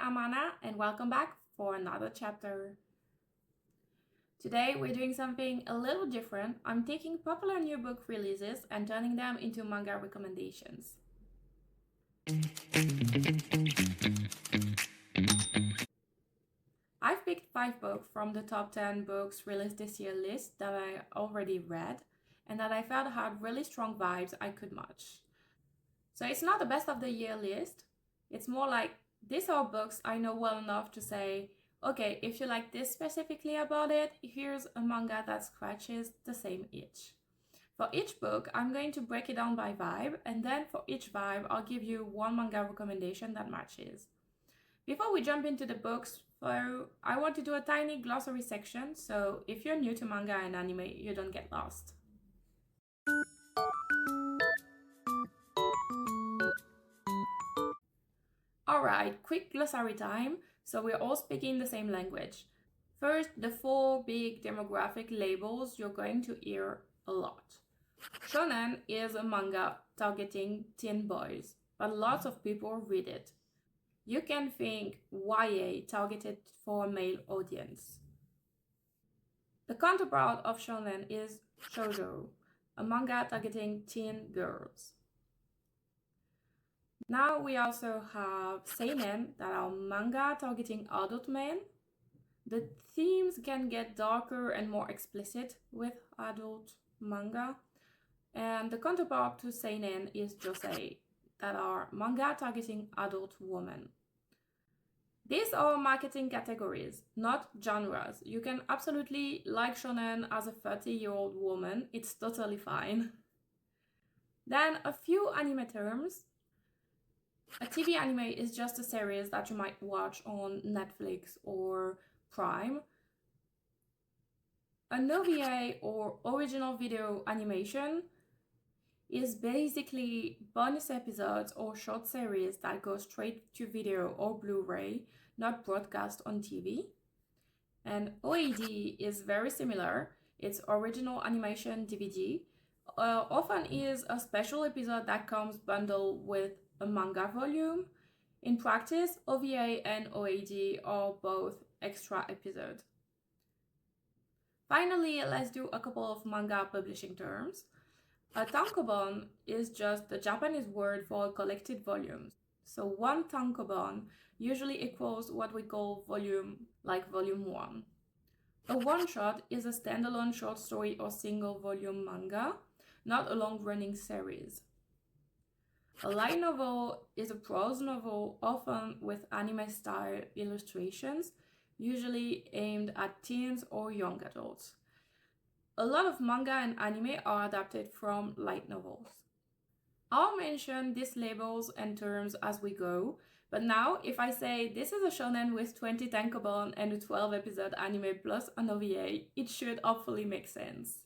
I'm Anna, and welcome back for another chapter. Today we're doing something a little different. I'm taking popular new book releases and turning them into manga recommendations. I've picked 5 books from the top 10 books released this year list that I already read and that I felt had really strong vibes I could match. So it's not the best of the year list, it's more like these are books I know well enough to say, okay, if you like this specifically about it, here's a manga that scratches the same itch. For each book, I'm going to break it down by vibe, and then for each vibe, I'll give you one manga recommendation that matches. Before we jump into the books, I want to do a tiny glossary section, so if you're new to manga and anime, you don't get lost. Alright, quick glossary time, so we're all speaking the same language. First, the 4 big demographic labels you're going to hear a lot. Shonen is a manga targeting teen boys, but lots of people read it. You can think YA targeted for a male audience. The counterpart of shonen is shoujo, a manga targeting teen girls. Now we also have seinen, that are manga targeting adult men. The themes can get darker and more explicit with adult manga. And the counterpart to seinen is josei, that are manga targeting adult women. These are marketing categories, not genres. You can absolutely like shonen as a 30-year-old woman, it's totally fine. Then a few anime terms. A TV anime is just a series that you might watch on Netflix or Prime. An OVA or original video animation is basically bonus episodes or short series that go straight to video or Blu-ray, not broadcast on TV. And OAD is very similar. It's original animation DVD. Often is a special episode that comes bundled with a manga volume. In practice, OVA and OAD are both extra episodes. Finally, let's do a couple of manga publishing terms. A tankobon is just the Japanese word for collected volumes. So one tankobon usually equals what we call volume, like volume 1. A one-shot is a standalone short story or single volume manga, not a long-running series. A light novel is a prose novel, often with anime-style illustrations, usually aimed at teens or young adults. A lot of manga and anime are adapted from light novels. I'll mention these labels and terms as we go, but now if I say this is a shonen with 20 tankobon and a 12-episode anime plus an OVA, it should hopefully make sense.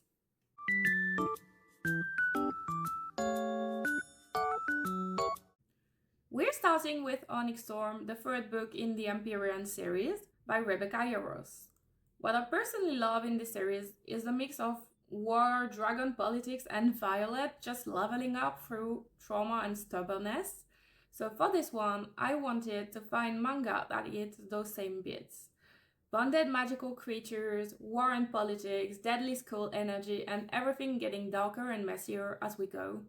We're starting with Onyx Storm, the third book in the Empyrean series by Rebecca Yarros. What I personally love in this series is the mix of war, dragon politics, and Violet just leveling up through trauma and stubbornness. So for this one, I wanted to find manga that hits those same beats. Bonded magical creatures, war and politics, deadly school energy, and everything getting darker and messier as we go.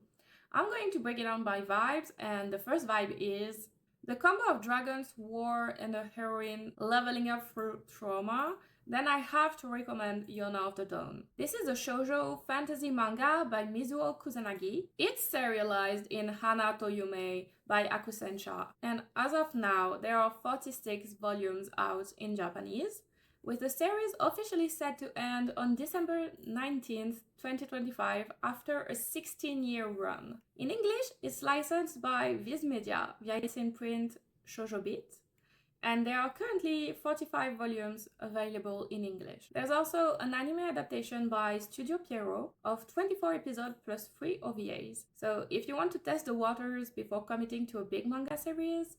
I'm going to break it down by vibes, and the first vibe is the combo of dragons, war, and a heroine leveling up through trauma. Then I have to recommend Yona of the Dawn. This is a shoujo fantasy manga by Mizuo Kusanagi. It's serialized in Hana to Yume by Akusensha, and as of now, there are 46 volumes out in Japanese, with the series officially set to end on December 19th, 2025 after a 16-year run. In English, it's licensed by Viz Media via its imprint Shoujo Beat, and there are currently 45 volumes available in English. There's also an anime adaptation by Studio Pierrot of 24 episodes plus 3 OVAs. So if you want to test the waters before committing to a big manga series,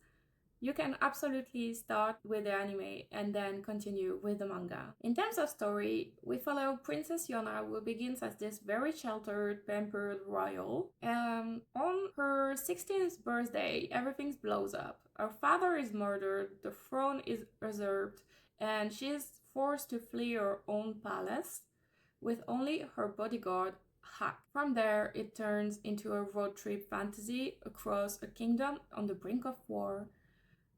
you can absolutely start with the anime and then continue with the manga. In terms of story, we follow Princess Yona, who begins as this very sheltered, pampered royal. On her 16th birthday, everything blows up. Her father is murdered, the throne is usurped, and she is forced to flee her own palace with only her bodyguard, Hak. From there, it turns into a road trip fantasy across a kingdom on the brink of war,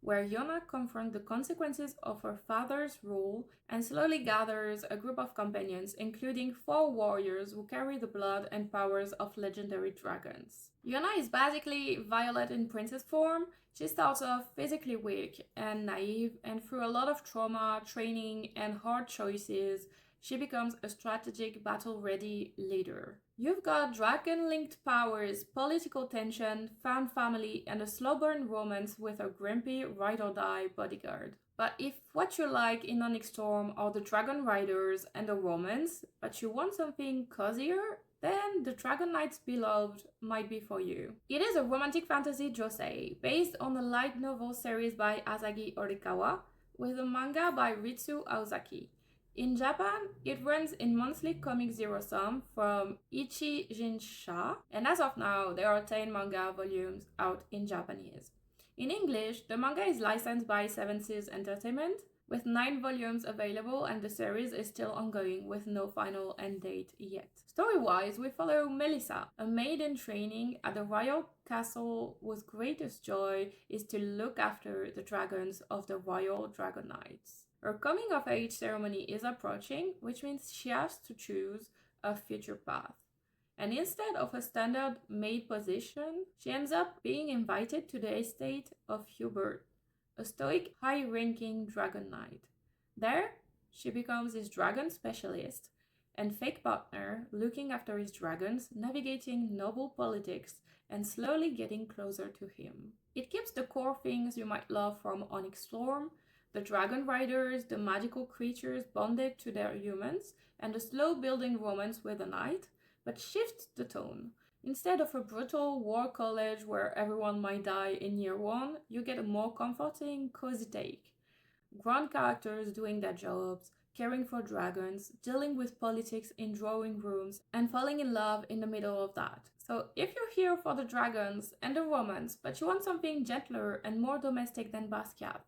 where Yona confronts the consequences of her father's rule and slowly gathers a group of companions, including 4 warriors who carry the blood and powers of legendary dragons. Yona is basically Violet in princess form. She starts off physically weak and naive, and through a lot of trauma, training, and hard choices, she becomes a strategic, battle-ready leader. You've got dragon-linked powers, political tension, found family, and a slow-burn romance with a grumpy ride-or-die bodyguard. But if what you like in Onyx Storm are the dragon riders and the romance, but you want something cozier, then the Dragon Knight's Beloved might be for you. It is a romantic fantasy josei, based on a light novel series by Asagi Orikawa, with a manga by Ritsu Aozaki. In Japan, it runs in monthly comic zero-sum from Ichi Jinsha, and as of now, there are 10 manga volumes out in Japanese. In English, the manga is licensed by Seven Seas Entertainment, with 9 volumes available, and the series is still ongoing with no final end date yet. Story-wise, we follow Melissa, a maid in training at the royal castle whose greatest joy is to look after the dragons of the Royal Dragon Knights. Her coming-of-age ceremony is approaching, which means she has to choose a future path. And instead of a standard maid position, she ends up being invited to the estate of Hubert, a stoic, high-ranking dragon knight. There, she becomes his dragon specialist and fake partner, looking after his dragons, navigating noble politics, and slowly getting closer to him. It keeps the core things you might love from Onyx Storm, the dragon riders, the magical creatures bonded to their humans, and the slow-building romance with the knight, but shifts the tone. Instead of a brutal war college where everyone might die in year 1, you get a more comforting, cozy take. Grand characters doing their jobs, caring for dragons, dealing with politics in drawing rooms, and falling in love in the middle of that. So if you're here for the dragons and the romance, but you want something gentler and more domestic than Basquiat,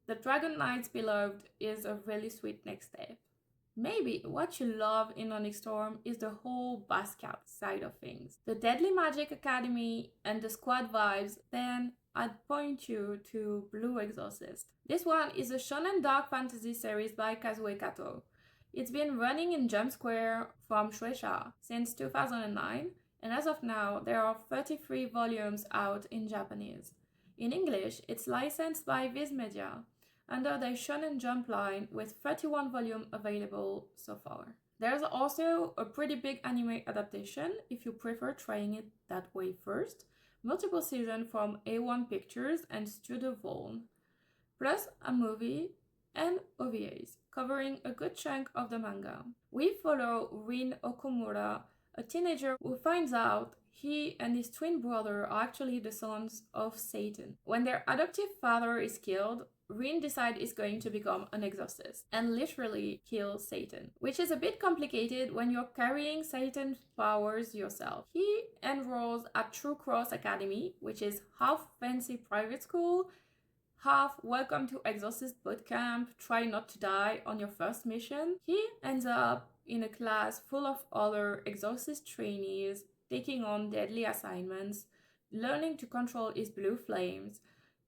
the Dragon Knight's Beloved is a really sweet next step. Maybe what you love in Onyx Storm is the whole Basquiat side of things. The Deadly Magic Academy and the squad vibes, then I'd point you to Blue Exorcist. This one is a shonen dark fantasy series by Kazue Kato. It's been running in Jump Square from Shueisha since 2009, and as of now, there are 33 volumes out in Japanese. In English, it's licensed by Viz Media under the Shonen Jump line with 31 volumes available so far. There's also a pretty big anime adaptation if you prefer trying it that way first, multiple seasons from A1 Pictures and Studio Voln, plus a movie and OVAs covering a good chunk of the manga. We follow Rin Okumura, a teenager who finds out he and his twin brother are actually the sons of Satan. When their adoptive father is killed, Rin decides he's going to become an exorcist and literally kill Satan, which is a bit complicated when you're carrying Satan's powers yourself. He enrolls at True Cross Academy, which is half fancy private school, half welcome to Exorcist bootcamp, try not to die on your first mission. He ends up in a class full of other exorcist trainees, taking on deadly assignments, learning to control his blue flames,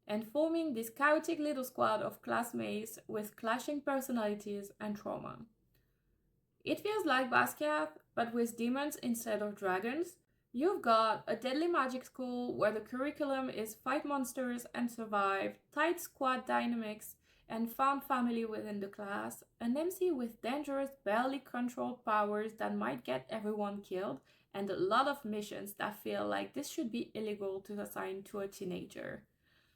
and forming this chaotic little squad of classmates with clashing personalities and trauma. It feels like Basquiat, but with demons instead of dragons. You've got a deadly magic school where the curriculum is fight monsters and survive, tight squad dynamics, and found family within the class, an MC with dangerous, barely controlled powers that might get everyone killed, and a lot of missions that feel like this should be illegal to assign to a teenager.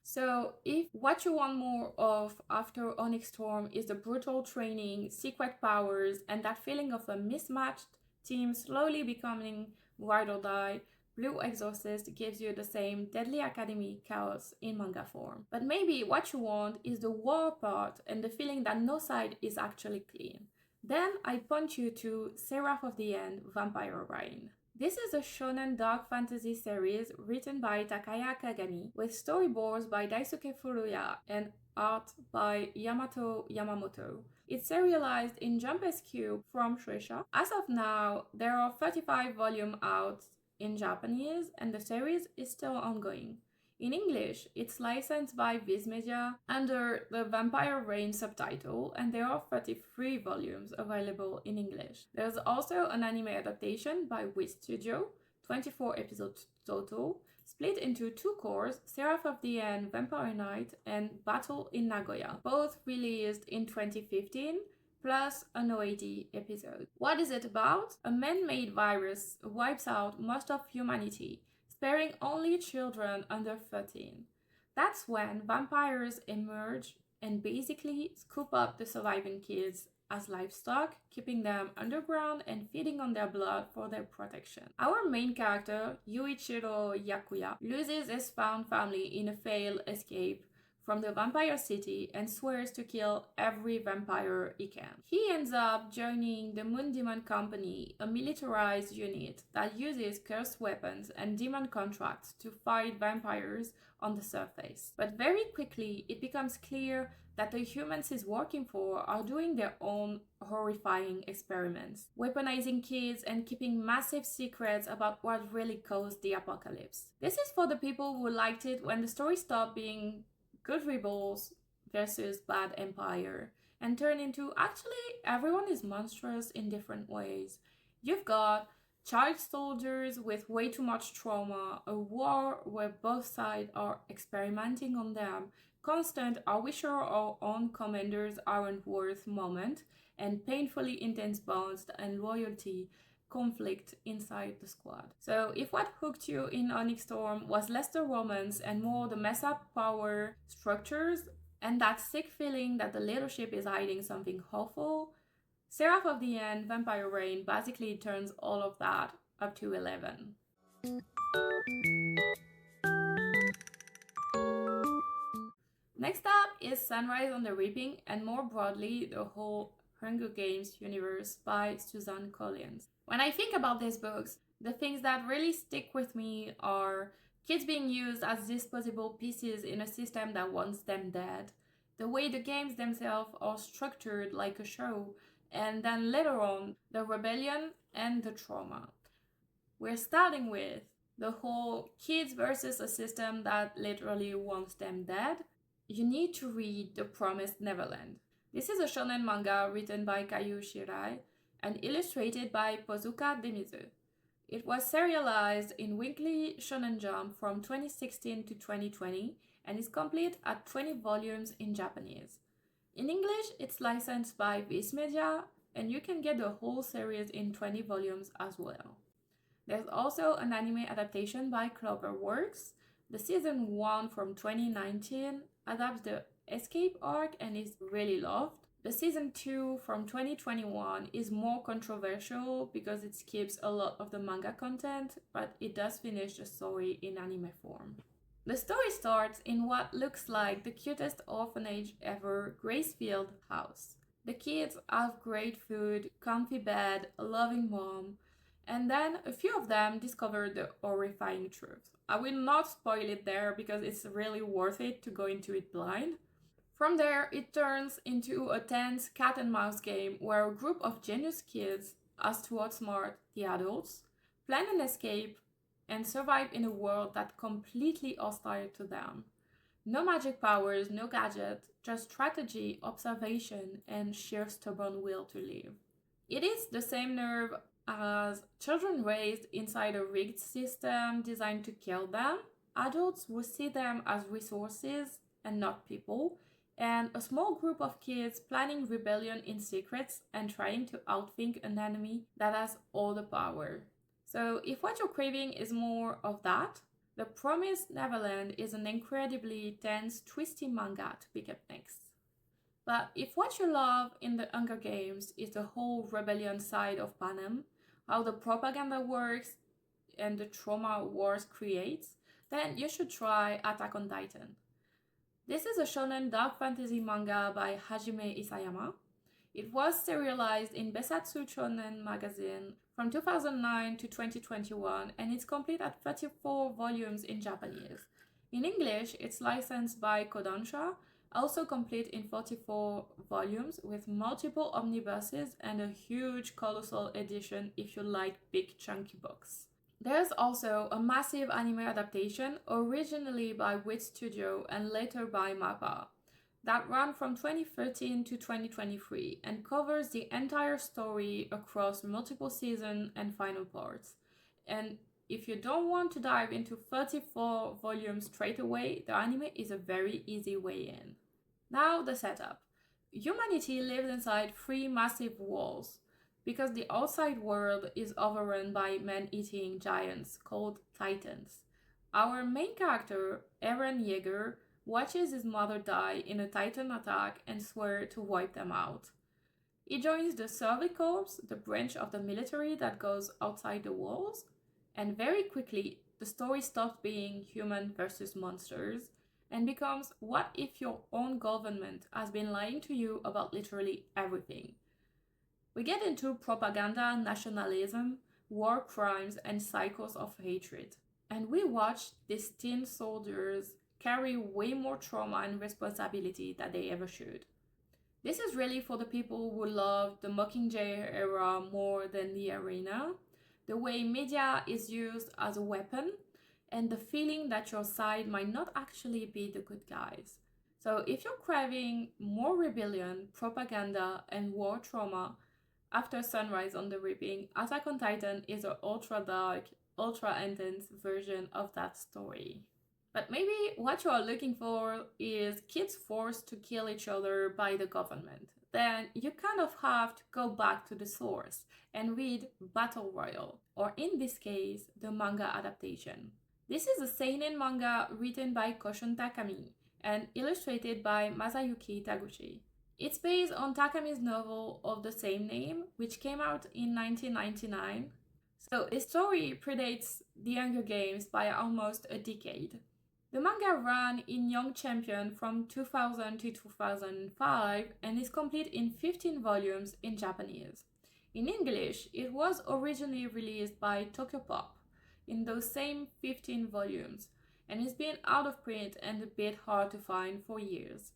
So if what you want more of after Onyx Storm is the brutal training, secret powers, and that feeling of a mismatched team slowly becoming ride or die, Blue Exorcist gives you the same deadly academy chaos in manga form. But maybe what you want is the war part and the feeling that no side is actually clean. Then I point you to Seraph of the End, Vampire Reign. This is a shonen dark fantasy series written by Takaya Kagami with storyboards by Daisuke Furuya and art by Yamato Yamamoto. It's serialized in Jump SQ from Shueisha. As of now, there are 35 volumes out in Japanese and the series is still ongoing. In English, it's licensed by Viz Media under the Vampire Reign subtitle, and there are 33 volumes available in English. There's also an anime adaptation by Wit Studio, 24 episodes total, split into two cores, Seraph of the End, Vampire Knight, and Battle in Nagoya, both released in 2015, plus an OAD episode. What is it about? A man-made virus wipes out most of humanity, sparing only children under 13. That's when vampires emerge and basically scoop up the surviving kids as livestock, keeping them underground and feeding on their blood for their protection. Our main character, Yuichiro Yakuya, loses his found family in a failed escape from the vampire city and swears to kill every vampire he can. He ends up joining the Moon Demon Company, a militarized unit that uses cursed weapons and demon contracts to fight vampires on the surface. But very quickly, it becomes clear that the humans he's working for are doing their own horrifying experiments, weaponizing kids and keeping massive secrets about what really caused the apocalypse. This is for the people who liked it when the story stopped being good rebels versus bad empire and turn into actually everyone is monstrous in different ways. You've got child soldiers with way too much trauma, a war where both sides are experimenting on them, constant are we sure our own commanders aren't worth moment, and painfully intense bonds and loyalty conflict inside the squad. So if what hooked you in Onyx Storm was less the romance and more the mess up power structures and that sick feeling that the leadership is hiding something awful, Seraph of the End, Vampire Reign basically turns all of that up to 11. Next up is Sunrise on the Reaping and more broadly the whole Hunger Games universe by Suzanne Collins. When I think about these books, the things that really stick with me are kids being used as disposable pieces in a system that wants them dead, the way the games themselves are structured like a show, and then later on, the rebellion and the trauma. We're starting with the whole kids versus a system that literally wants them dead. You need to read The Promised Neverland. This is a shonen manga written by Kayu Shirai and illustrated by Pozuka Demizu. It was serialized in Weekly Shonen Jump from 2016 to 2020 and is complete at 20 volumes in Japanese. In English, it's licensed by Viz Media and you can get the whole series in 20 volumes as well. There's also an anime adaptation by Cloverworks. The season 1 from 2019 adapts the escape arc and is really loved. The season 2 from 2021 is more controversial because it skips a lot of the manga content, but it does finish the story in anime form. The story starts in what looks like the cutest orphanage ever, Gracefield House. The kids have great food, comfy bed, a loving mom, and then a few of them discover the horrifying truth. I will not spoil it there because it's really worth it to go into it blind. From there, it turns into a tense cat and mouse game where a group of genius kids has to outsmart the adults, plan an escape, and survive in a world that's completely hostile to them. No magic powers, no gadget, just strategy, observation, and sheer stubborn will to live. It is the same nerve as children raised inside a rigged system designed to kill them, adults who see them as resources and not people, and a small group of kids planning rebellion in secrets and trying to outthink an enemy that has all the power. So if what you're craving is more of that, The Promised Neverland is an incredibly tense, twisty manga to pick up next. But if what you love in the Hunger Games is the whole rebellion side of Panem, how the propaganda works, and the trauma wars creates, then you should try Attack on Titan. This is a shonen dark fantasy manga by Hajime Isayama. It was serialized in Besatsu Shonen magazine from 2009 to 2021, and it's complete at 34 volumes in Japanese. In English, it's licensed by Kodansha, also complete in 44 volumes with multiple omnibuses and a huge colossal edition if you like big chunky books. There's also a massive anime adaptation, originally by Wit Studio and later by MAPPA, that ran from 2013 to 2023 and covers the entire story across multiple seasons and final parts. And if you don't want to dive into 34 volumes straight away, the anime is a very easy way in. Now the setup. Humanity lives inside 3 massive walls, because the outside world is overrun by man-eating giants called Titans. Our main character, Eren Yeager, watches his mother die in a Titan attack and swears to wipe them out. He joins the Survey Corps, the branch of the military that goes outside the walls, and very quickly the story stops being human versus monsters and becomes what if your own government has been lying to you about literally everything. We get into propaganda, nationalism, war crimes, and cycles of hatred. And we watch these teen soldiers carry way more trauma and responsibility than they ever should. This is really for the people who love the Mockingjay era more than the arena, the way media is used as a weapon, and the feeling that your side might not actually be the good guys. So if you're craving more rebellion, propaganda, and war trauma, after Sunrise on the Reaping, Attack on Titan is an ultra dark, ultra intense version of that story. But maybe what you are looking for is kids forced to kill each other by the government. Then you kind of have to go back to the source and read Battle Royale, or in this case, the manga adaptation. This is a seinen manga written by Koshun Takami and illustrated by Masayuki Taguchi. It's based on Takami's novel of the same name, which came out in 1999. So the story predates The Hunger Games by almost a decade. The manga ran in Young Champion from 2000 to 2005 and is complete in 15 volumes in Japanese. In English, it was originally released by Tokyopop in those same 15 volumes and it's been out of print and a bit hard to find for years.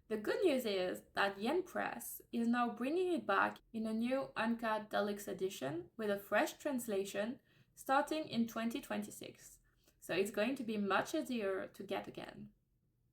The good news is that Yen Press is now bringing it back in a new uncut deluxe edition with a fresh translation starting in 2026. So it's going to be much easier to get again.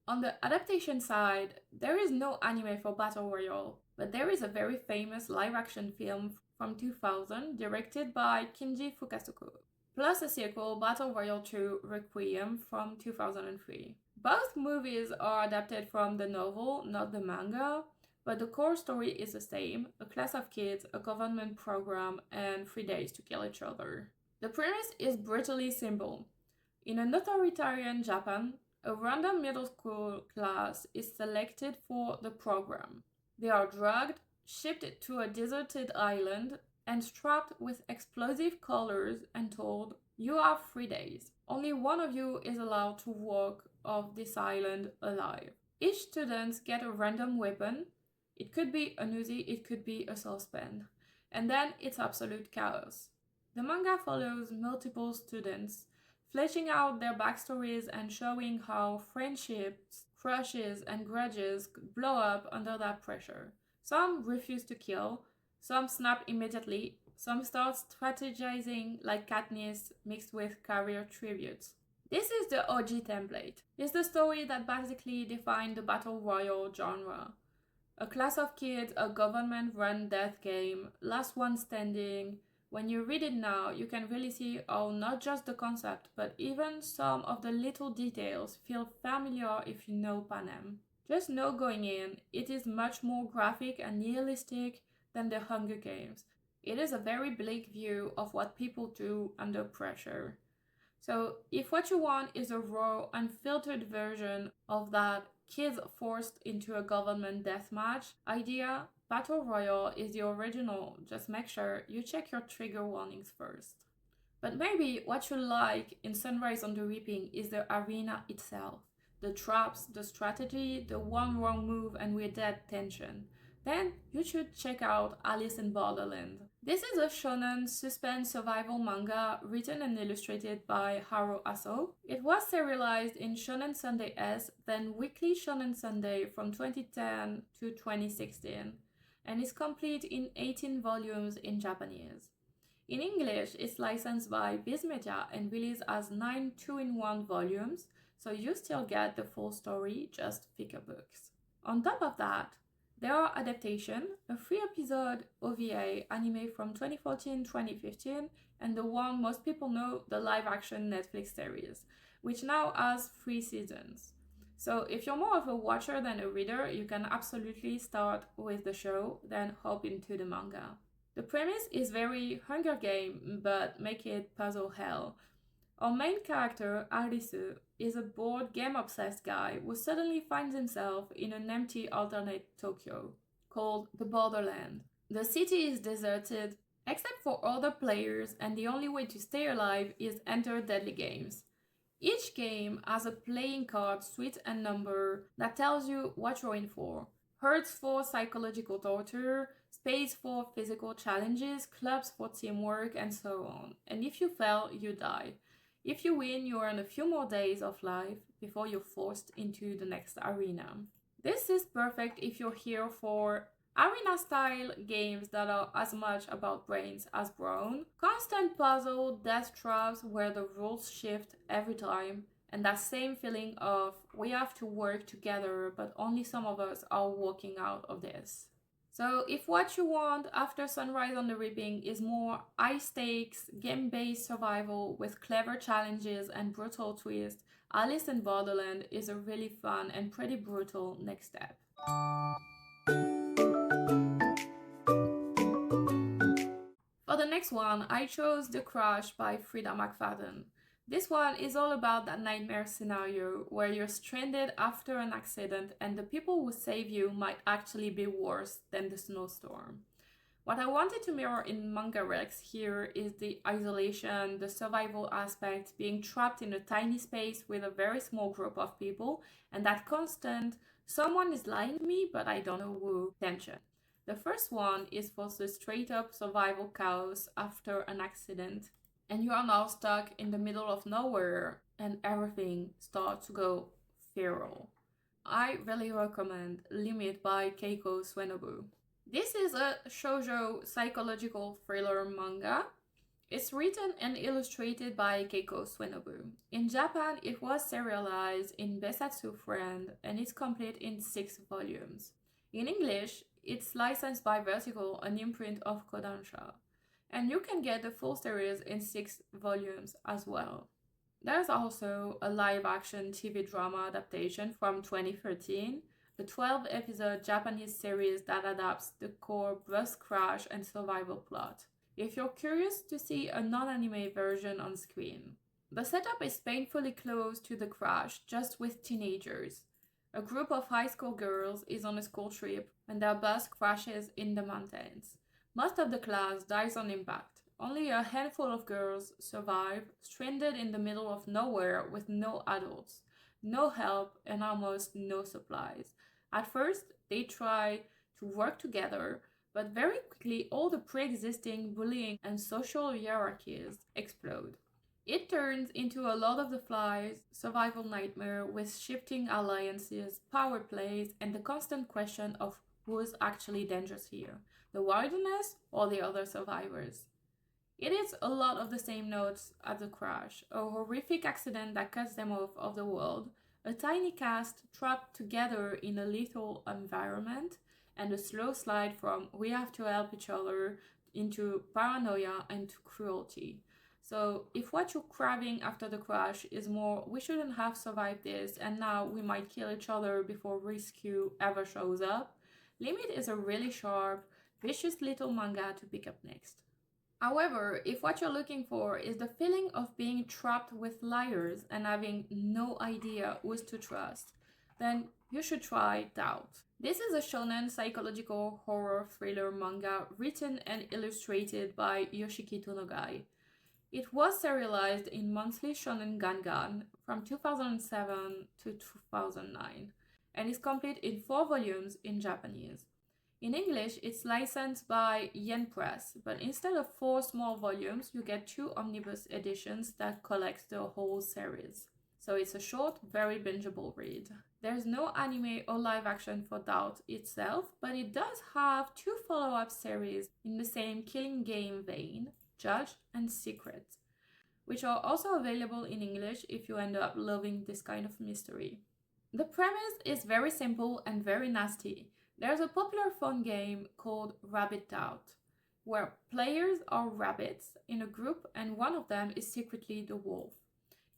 On the adaptation side, there is no anime for Battle Royale, but there is a very famous live-action film from 2000 directed by Kinji Fukasaku, plus a sequel, Battle Royale 2 Requiem from 2003. Both movies are adapted from the novel, not the manga, but the core story is the same: a class of kids, a government program, and 3 days to kill each other. The premise is brutally simple. In an authoritarian Japan, a random middle school class is selected for the program. They are drugged, shipped to a deserted island, and strapped with explosive collars and told, "You have 3 days. Only one of you is allowed to walk off this island alive." Each student gets a random weapon. It could be an Uzi, it could be a saucepan. And then it's absolute chaos. The manga follows multiple students, fleshing out their backstories and showing how friendships, crushes, and grudges could blow up under that pressure. Some refuse to kill, some snap immediately, some start strategizing like Katniss mixed with career tributes. This is the OG template. It's the story that basically defined the Battle Royale genre. A class of kids, a government-run death game, last one standing. When you read it now, you can really see how not just the concept, but even some of the little details feel familiar if you know Panem. Just know going in, it is much more graphic and nihilistic than the Hunger Games. It is a very bleak view of what people do under pressure. So if what you want is a raw, unfiltered version of that kids forced into a government deathmatch idea, Battle Royale is the original. Just make sure you check your trigger warnings first. But maybe what you like in Sunrise on the Reaping is the arena itself. The traps, the strategy, the one wrong move and we're dead tension. Then you should check out Alice in Borderland. This is a shonen suspense survival manga written and illustrated by Haro Aso. It was serialized in Shonen Sunday-s, then Weekly Shonen Sunday from 2010 to 2016, and is complete in 18 volumes in Japanese. In English, it's licensed by Viz Media and released as 9 2-in-1 volumes, so you still get the full story, just thicker books. On top of that, there are adaptations, a 3-episode OVA anime from 2014-2015, and the one most people know, the live-action Netflix series, which now has 3 seasons. So if you're more of a watcher than a reader, you can absolutely start with the show, then hop into the manga. The premise is very Hunger Game, but make it puzzle hell. Our main character, Arisu, is a bored game-obsessed guy who suddenly finds himself in an empty alternate Tokyo, called the Borderland. The city is deserted, except for other players, and the only way to stay alive is enter deadly games. Each game has a playing card, suite and number that tells you what you're in for. Hearts for psychological torture, spades for physical challenges, clubs for teamwork, and so on. And if you fail, you die. If you win, you earn a few more days of life before you're forced into the next arena. This is perfect if you're here for arena-style games that are as much about brains as brawn, constant puzzle, death traps where the rules shift every time, and that same feeling of we have to work together but only some of us are walking out of this. So if what you want after Sunrise on the Reaping is more high-stakes, game-based survival with clever challenges and brutal twists, Alice in Borderland is a really fun and pretty brutal next step. For the next one, I chose The Crash by Frida McFadden. This one is all about that nightmare scenario where you're stranded after an accident and the people who save you might actually be worse than the snowstorm. What I wanted to mirror in Manga Rex here is the isolation, the survival aspect, being trapped in a tiny space with a very small group of people, and that constant, someone is lying to me but I don't know who, tension. The first one is for the straight up survival chaos after an accident, and you are now stuck in the middle of nowhere and everything starts to go feral. I really recommend Limit by Keiko Suenobu. This is a shoujo psychological thriller manga. It's written and illustrated by Keiko Suenobu. In Japan, it was serialized in Besatsu Friend and it's complete in 6 volumes. In English, it's licensed by Vertical, an imprint of Kodansha. And you can get the full series in 6 volumes as well. There's also a live-action TV drama adaptation from 2013, a 12-episode Japanese series that adapts the core bus crash and survival plot, if you're curious to see a non-anime version on screen. The setup is painfully close to The Crash, just with teenagers. A group of high school girls is on a school trip when their bus crashes in the mountains. Most of the class dies on impact. Only a handful of girls survive, stranded in the middle of nowhere with no adults, no help, and almost no supplies. At first, they try to work together, but very quickly all the pre-existing bullying and social hierarchies explode. It turns into a Lord of the Flies survival nightmare with shifting alliances, power plays, and the constant question of who's actually dangerous here, the wilderness or the other survivors. It is a lot of the same notes as The Crash, a horrific accident that cuts them off of the world, a tiny cast trapped together in a lethal environment, and a slow slide from we have to help each other into paranoia and to cruelty. So if what you're craving after The Crash is more we shouldn't have survived this and now we might kill each other before rescue ever shows up, Limit is a really sharp, vicious little manga to pick up next. However, if what you're looking for is the feeling of being trapped with liars and having no idea who's to trust, then you should try Doubt. This is a shonen psychological horror thriller manga written and illustrated by Yoshiki Tonogai. It was serialized in Monthly Shonen Gangan from 2007 to 2009 and is complete in 4 volumes in Japanese. In English, it's licensed by Yen Press, but instead of 4 small volumes, you get 2 omnibus editions that collect the whole series. So it's a short, very bingeable read. There's no anime or live action for Doubt itself, but it does have 2 follow-up series in the same Killing Game vein, Judge and Secret, which are also available in English if you end up loving this kind of mystery. The premise is very simple and very nasty. There's a popular phone game called Rabbit Doubt, where players are rabbits in a group and one of them is secretly the wolf.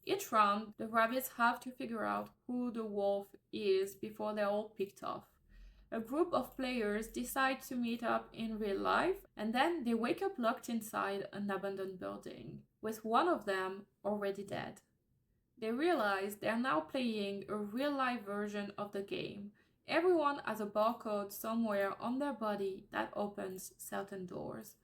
Each round, the rabbits have to figure out who the wolf is before they're all picked off. A group of players decide to meet up in real life and then they wake up locked inside an abandoned building, with one of them already dead. They realize they're now playing a real-life version of the game. Everyone has a barcode somewhere on their body that opens certain doors.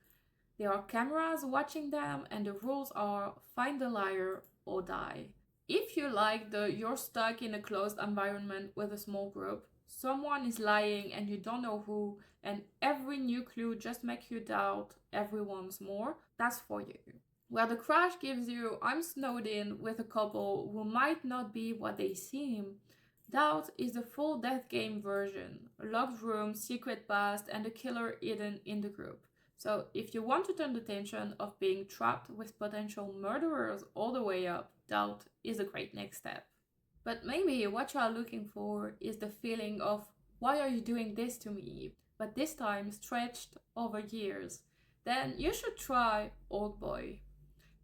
There are cameras watching them and the rules are find the liar or die. If you like the you're stuck in a closed environment with a small group, someone is lying and you don't know who, and every new clue just makes you doubt everyone's more, that's for you. Where the crash gives you I'm snowed in with a couple who might not be what they seem, Doubt is the full death game version, a locked room, secret past, and a killer hidden in the group. So if you want to turn the tension of being trapped with potential murderers all the way up, Doubt is a great next step. But maybe what you are looking for is the feeling of why are you doing this to me, but this time stretched over years. Then you should try Old Boy.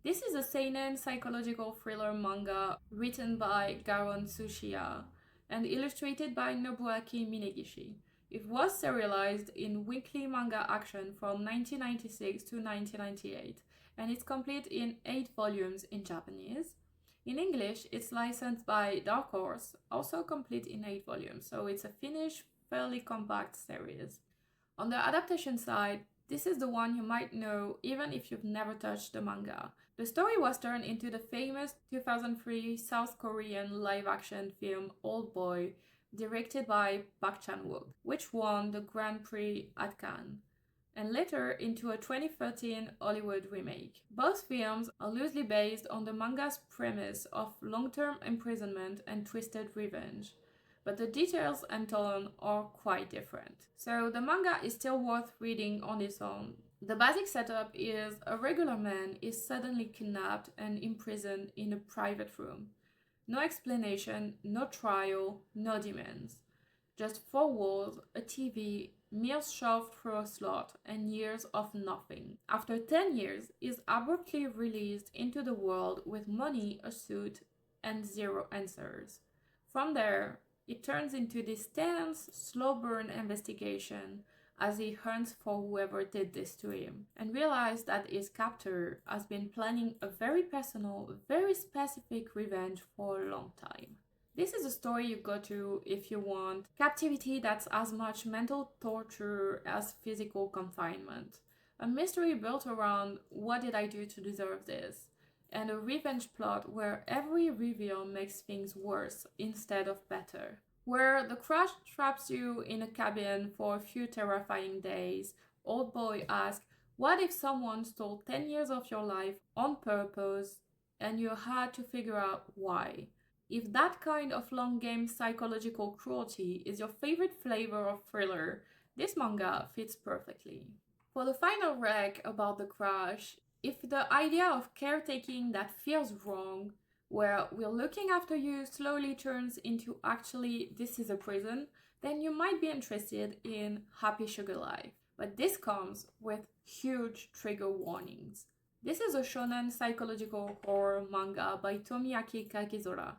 This is a seinen psychological thriller manga written by Garon Tsuchiya and illustrated by Nobuaki Minegishi. It was serialized in Weekly Manga Action from 1996 to 1998, and it's complete in 8 volumes in Japanese. In English, it's licensed by Dark Horse, also complete in 8 volumes, so it's a finished, fairly compact series. On the adaptation side, this is the one you might know even if you've never touched the manga. The story was turned into the famous 2003 South Korean live-action film Old Boy, directed by Park Chan-wook, which won the Grand Prix at Cannes, and later into a 2013 Hollywood remake. Both films are loosely based on the manga's premise of long-term imprisonment and twisted revenge, but the details and tone are quite different. So the manga is still worth reading on its own. The basic setup is a regular man is suddenly kidnapped and imprisoned in a private room. No explanation, no trial, no demands. Just 4 walls, a TV, meals shoved through a slot, and years of nothing. After 10 years, he's abruptly released into the world with money, a suit, and 0 answers. From there, it turns into this tense, slow-burn investigation as he hunts for whoever did this to him, and realizes that his captor has been planning a very personal, very specific revenge for a long time. This is a story you go to if you want captivity that's as much mental torture as physical confinement. A mystery built around what did I do to deserve this? And a revenge plot where every reveal makes things worse instead of better. Where the crash traps you in a cabin for a few terrifying days, Old Boy asks, what if someone stole 10 years of your life on purpose and you had to figure out why? If that kind of long game psychological cruelty is your favorite flavor of thriller, this manga fits perfectly. For the final rec about the crash, if the idea of caretaking that feels wrong, where we're looking after you slowly turns into actually this is a prison, then you might be interested in Happy Sugar Life. But this comes with huge trigger warnings. This is a shonen psychological horror manga by Tomiaki Kakizora.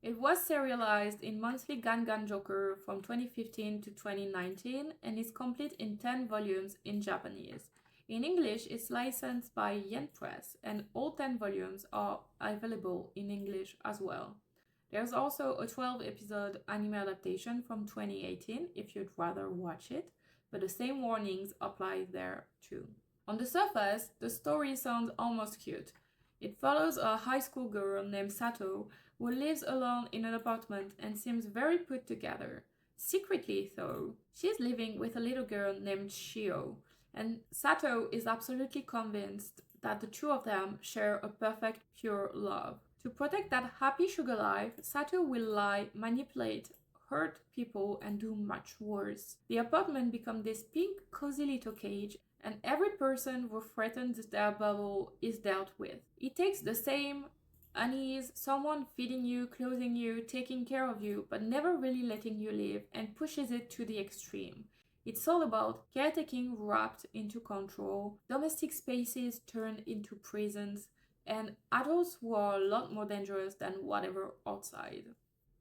It was serialized in Monthly Gangan Joker from 2015 to 2019 and is complete in 10 volumes in Japanese. In English, it's licensed by Yen Press, and all 10 volumes are available in English as well. There's also a 12-episode anime adaptation from 2018 if you'd rather watch it, but the same warnings apply there too. On the surface, the story sounds almost cute. It follows a high school girl named Sato who lives alone in an apartment and seems very put together. Secretly, though, she's living with a little girl named Shio, and Sato is absolutely convinced that the two of them share a perfect, pure love. To protect that happy sugar life, Sato will lie, manipulate, hurt people, and do much worse. The apartment becomes this pink, cozy little cage, and every person who threatens their bubble is dealt with. It takes the same unease, someone feeding you, clothing you, taking care of you, but never really letting you live, and pushes it to the extreme. It's all about caretaking wrapped into control, domestic spaces turned into prisons, and adults who are a lot more dangerous than whatever outside.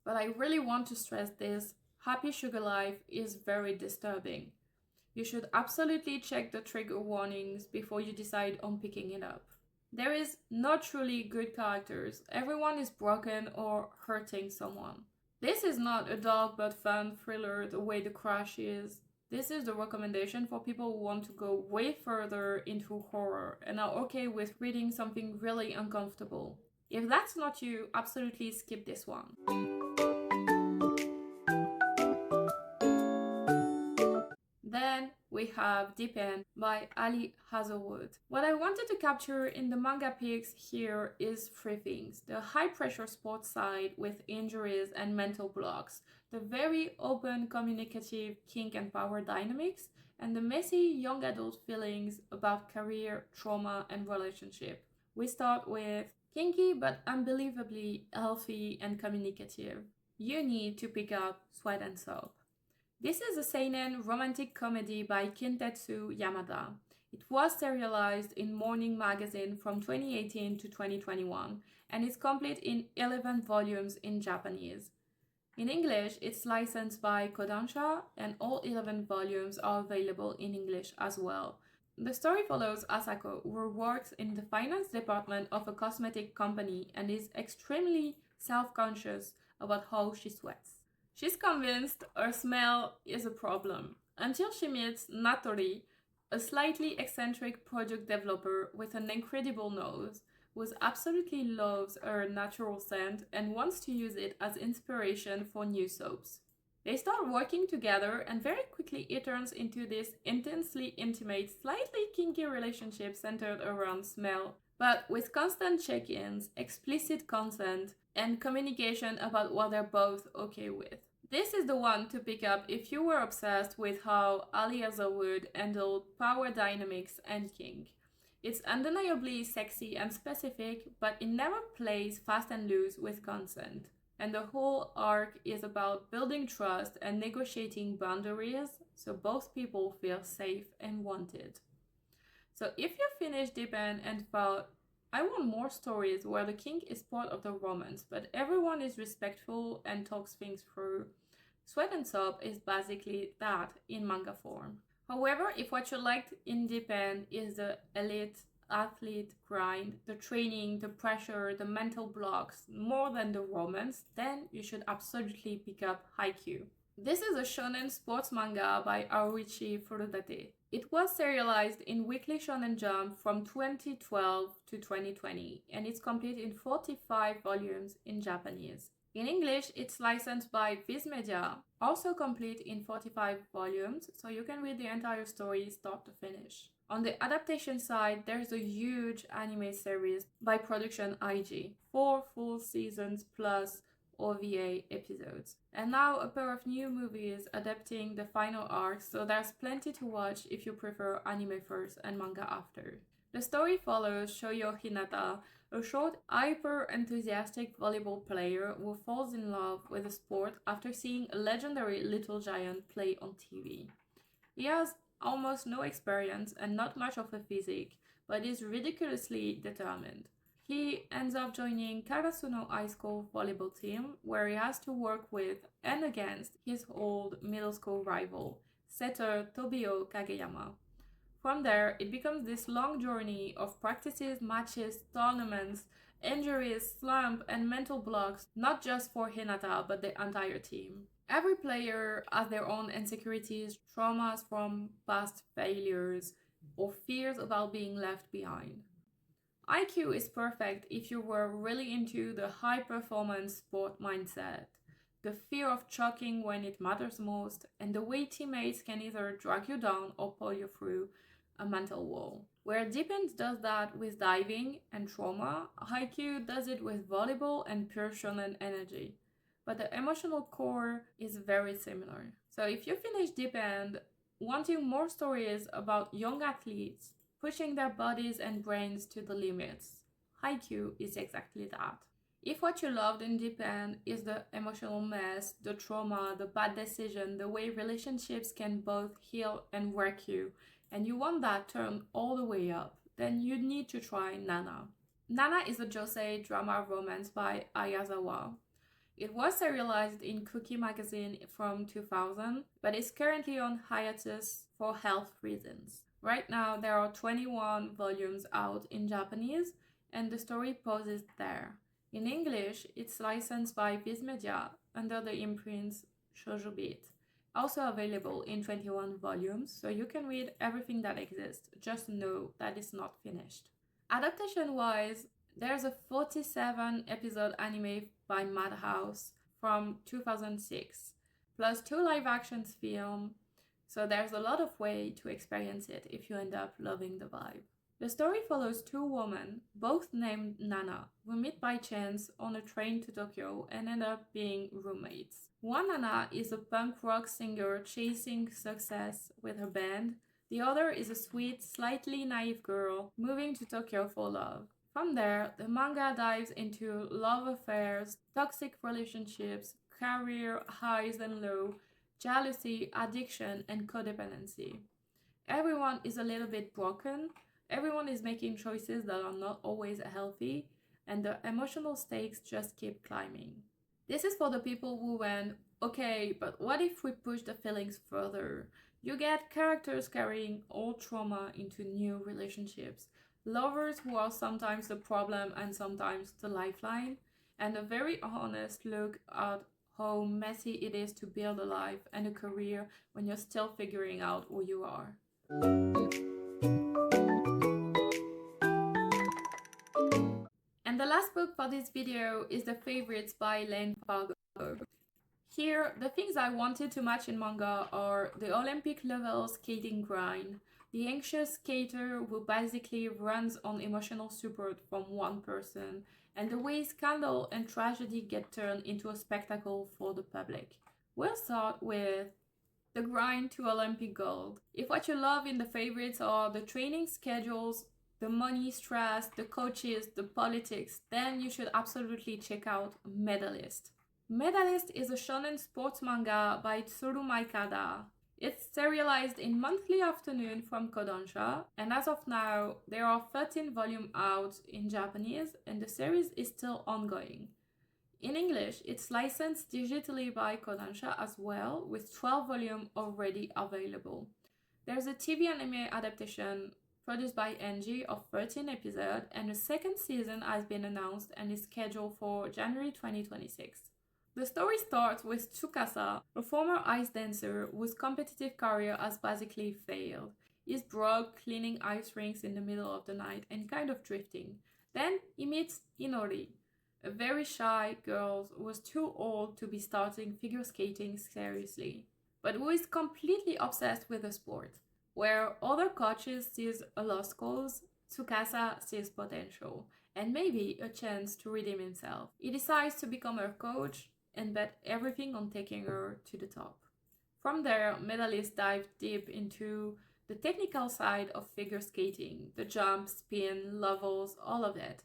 But I really want to stress this: happy sugar life is very disturbing. You should absolutely check the trigger warnings before you decide on picking it up. There is no truly good characters. Everyone is broken or hurting someone. This is not a dark but fun thriller the way The Crash is. This is the recommendation for people who want to go way further into horror and are okay with reading something really uncomfortable. If that's not you, absolutely skip this one. Then we have Deep End by Ali Hazelwood. What I wanted to capture in the manga picks here is three things: the high pressure sports side with injuries and mental blocks, the very open communicative kink and power dynamics, and the messy young adult feelings about career, trauma, and relationship. We start with kinky but unbelievably healthy and communicative. You need to pick up Sweat and Soap. This is a seinen romantic comedy by Kintetsu Yamada. It was serialized in Morning Magazine from 2018 to 2021 and is complete in 11 volumes in Japanese. In English, it's licensed by Kodansha, and all 11 volumes are available in English as well. The story follows Asako, who works in the finance department of a cosmetic company and is extremely self-conscious about how she sweats. She's convinced her smell is a problem, until she meets Natori, a slightly eccentric product developer with an incredible nose, who absolutely loves her natural scent and wants to use it as inspiration for new soaps. They start working together, and very quickly it turns into this intensely intimate, slightly kinky relationship centered around smell, but with constant check-ins, explicit consent, and communication about what they're both okay with. This is the one to pick up if you were obsessed with how Ali Hazelwood handled power dynamics and kink. It's undeniably sexy and specific, but it never plays fast and loose with consent. And the whole arc is about building trust and negotiating boundaries so both people feel safe and wanted. So if you finish Deep End and thought, I want more stories where the kink is part of the romance, but everyone is respectful and talks things through, Sweat and Soap is basically that in manga form. However, if what you liked in Deep End is the elite athlete grind, the training, the pressure, the mental blocks, more than the romance, then you should absolutely pick up Haikyuu. This is a shonen sports manga by Aoichi Furudate. It was serialized in Weekly Shonen Jump from 2012 to 2020, and it's complete in 45 volumes in Japanese. In English, it's licensed by Viz Media, also complete in 45 volumes, so you can read the entire story start to finish. On the adaptation side, there's a huge anime series by Production IG, 4 full seasons plus OVA episodes. And now a pair of new movies adapting the final arc, so there's plenty to watch if you prefer anime first and manga after. The story follows Shoyo Hinata, a short, hyper-enthusiastic volleyball player who falls in love with the sport after seeing a legendary little giant play on TV. He has almost no experience and not much of a physique, but is ridiculously determined. He ends up joining Karasuno High School volleyball team, where he has to work with and against his old middle school rival, setter Tobio Kageyama. From there, it becomes this long journey of practices, matches, tournaments, injuries, slump, and mental blocks, not just for Hinata, but the entire team. Every player has their own insecurities, traumas from past failures, or fears about being left behind. IQ is perfect if you were really into the high performance sport mindset, the fear of choking when it matters most, and the way teammates can either drag you down or pull you through a mental wall. Where Deep End does that with diving and trauma, IQ does it with volleyball and pure shonen energy. But the emotional core is very similar. So if you finish Deep End wanting more stories about young athletes pushing their bodies and brains to the limits, Haikyuu is exactly that. If what you loved in Deep End is the emotional mess, the trauma, the bad decision, the way relationships can both heal and wreck you, and you want that turned all the way up, then you need to try Nana. Nana is a josei drama romance by Ayazawa. It was serialized in Cookie magazine from 2000, but is currently on hiatus for health reasons. Right now, there are 21 volumes out in Japanese, and the story pauses there. In English, it's licensed by Viz Media under the imprints Shoujo Beat. Also available in 21 volumes, so you can read everything that exists, just know that it's not finished. Adaptation wise, there's a 47 episode anime by Madhouse from 2006, plus 2 live action films, so there's a lot of way to experience it if you end up loving the vibe. The story follows 2 women, both named Nana, who meet by chance on a train to Tokyo and end up being roommates. One Nana is a punk rock singer chasing success with her band. The other is a sweet, slightly naive girl moving to Tokyo for love. From there, the manga dives into love affairs, toxic relationships, career highs and lows, jealousy, addiction, and codependency. Everyone is a little bit broken, everyone is making choices that are not always healthy, and the emotional stakes just keep climbing. This is for the people who went, okay, but what if we push the feelings further? You get characters carrying old trauma into new relationships, lovers who are sometimes the problem and sometimes the lifeline, and a very honest look at how messy it is to build a life and a career when you're still figuring out who you are. And the last book for this video is The Favorites by Lane Fargo. Here, the things I wanted to match in manga are the Olympic level skating grind, the anxious skater who basically runs on emotional support from one person, and the way scandal and tragedy get turned into a spectacle for the public. We'll start with the grind to Olympic gold. If what you love in The Favorites are the training schedules, the money stress, the coaches, the politics, then you should absolutely check out Medalist. Medalist is a shonen sports manga by Tsuru Maikada. It's serialized in monthly afternoon from Kodansha, and as of now, there are 13 volumes out in Japanese, and the series is still ongoing. In English, it's licensed digitally by Kodansha as well, with 12 volumes already available. There's a TV anime adaptation produced by NG of 13 episodes, and a second season has been announced and is scheduled for January 2026. The story starts with Tsukasa, a former ice dancer whose competitive career has basically failed. He's broke, cleaning ice rinks in the middle of the night and kind of drifting. Then he meets Inori, a very shy girl who was too old to be starting figure skating seriously, but who is completely obsessed with the sport. Where other coaches sees a lost cause, Tsukasa sees potential, and maybe a chance to redeem himself. He decides to become her coach and bet everything on taking her to the top. From there, medalists dive deep into the technical side of figure skating, the jump, spin, levels, all of it,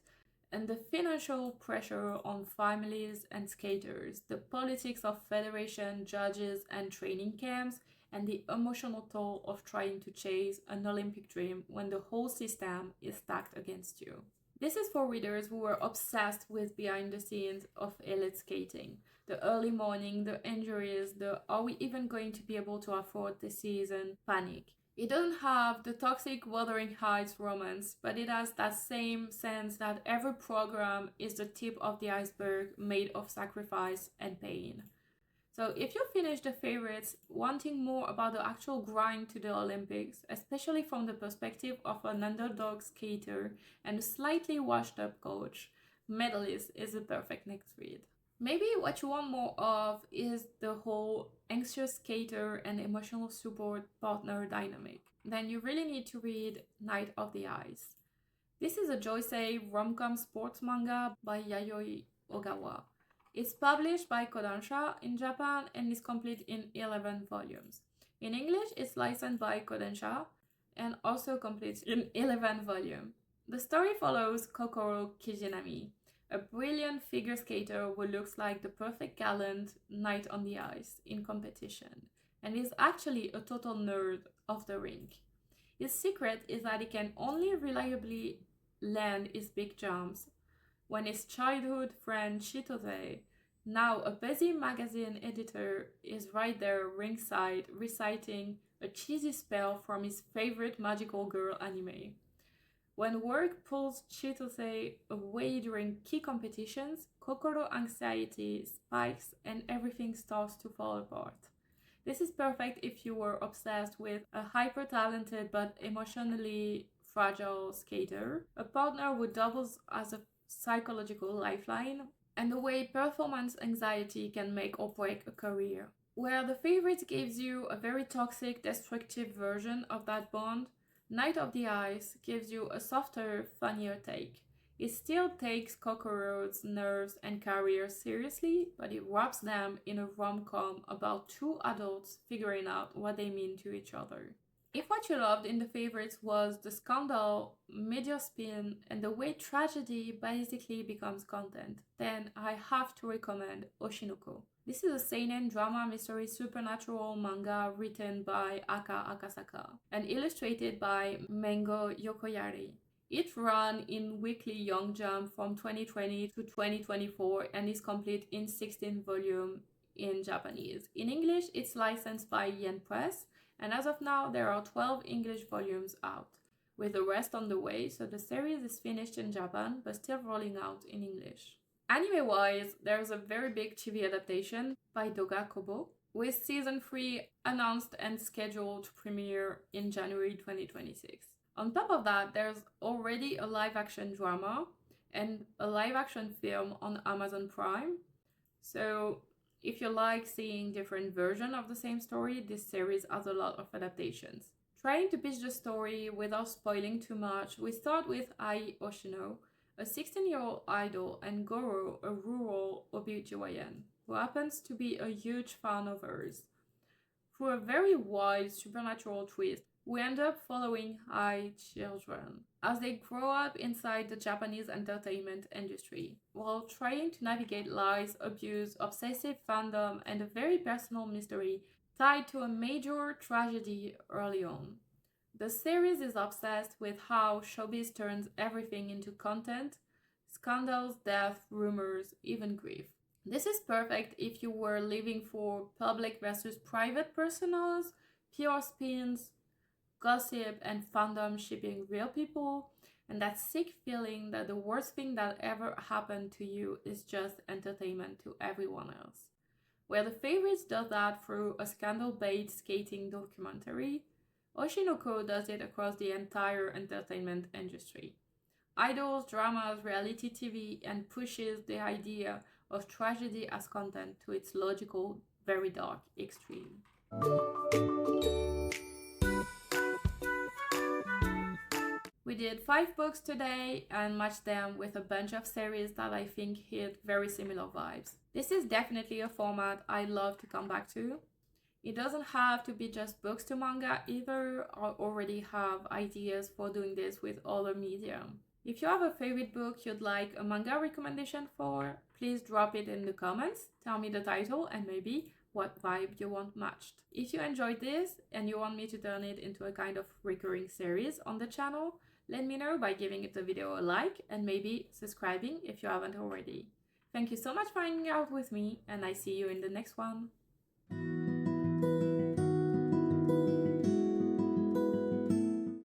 and the financial pressure on families and skaters, the politics of federation, judges, and training camps, and the emotional toll of trying to chase an Olympic dream when the whole system is stacked against you. This is for readers who were obsessed with behind the scenes of elite skating. The early morning, the injuries, the are we even going to be able to afford the season panic. It doesn't have the toxic Wuthering Heights romance, but it has that same sense that every program is the tip of the iceberg made of sacrifice and pain. So if you finish the favorites wanting more about the actual grind to the Olympics, especially from the perspective of an underdog skater and a slightly washed up coach, Medalist is the perfect next read. Maybe what you want more of is the whole anxious skater and emotional support partner dynamic. Then you really need to read Night of the Ice. This is a josei rom-com sports manga by Yayoi Ogawa. It's published by Kodansha in Japan and is complete in 11 volumes. In English, it's licensed by Kodansha and also complete in 11 volumes. The story follows Kokoro Kijinami, a brilliant figure skater who looks like the perfect gallant knight on the ice in competition, and is actually a total nerd of the rink. His secret is that he can only reliably land his big jumps when his childhood friend Chitose, now a busy magazine editor, is right there ringside reciting a cheesy spell from his favorite magical girl anime. When work pulls Chitose away during key competitions, Kokoro anxiety spikes and everything starts to fall apart. This is perfect if you were obsessed with a hyper-talented but emotionally fragile skater, a partner who doubles as a psychological lifeline, and the way performance anxiety can make or break a career. Where The Favorite gives you a very toxic, destructive version of that bond, Night of the Ice gives you a softer, funnier take. It still takes Kokoro's nerves and career seriously, but it wraps them in a rom-com about two adults figuring out what they mean to each other. If what you loved in The Favorites was the scandal, media spin, and the way tragedy basically becomes content, then I have to recommend Oshinoko. This is a seinen drama mystery supernatural manga written by Aka Akasaka and illustrated by Mengo Yokoyari. It ran in weekly Young Jump from 2020 to 2024 and is complete in 16 volumes in Japanese. In English, it's licensed by Yen Press, and as of now, there are 12 English volumes out, with the rest on the way, so the series is finished in Japan but still rolling out in English. Anime-wise, there's a very big TV adaptation by Doga Kobo, with season 3 announced and scheduled to premiere in January 2026. On top of that, there's already a live-action drama and a live-action film on Amazon Prime. So if you like seeing different versions of the same story, this series has a lot of adaptations. Trying to pitch the story without spoiling too much, we start with Ai Oshino, a 16-year-old idol, and Goro, a rural OBGYN, who happens to be a huge fan of hers. Through a very wild supernatural twist, we end up following Ai children as they grow up inside the Japanese entertainment industry, while trying to navigate lies, abuse, obsessive fandom, and a very personal mystery tied to a major tragedy early on. The series is obsessed with how showbiz turns everything into content: scandals, death, rumors, even grief. This is perfect if you were living for public versus private personas, PR spins, gossip, and fandom shipping real people, and that sick feeling that the worst thing that ever happened to you is just entertainment to everyone else. Where The Favorites does that through a scandal-based skating documentary, Oshinoko does it across the entire entertainment industry. Idols, dramas, reality TV, and pushes the idea of tragedy as content to its logical, very dark extreme. We did 5 books today and matched them with a bunch of series that I think hit very similar vibes. This is definitely a format I love to come back to. It doesn't have to be just books to manga either. I already have ideas for doing this with other media. If you have a favorite book you'd like a manga recommendation for, please drop it in the comments, tell me the title and maybe what vibe you want matched. If you enjoyed this and you want me to turn it into a kind of recurring series on the channel, let me know by giving the video a like and maybe subscribing if you haven't already. Thank you so much for hanging out with me, and I see you in the next one.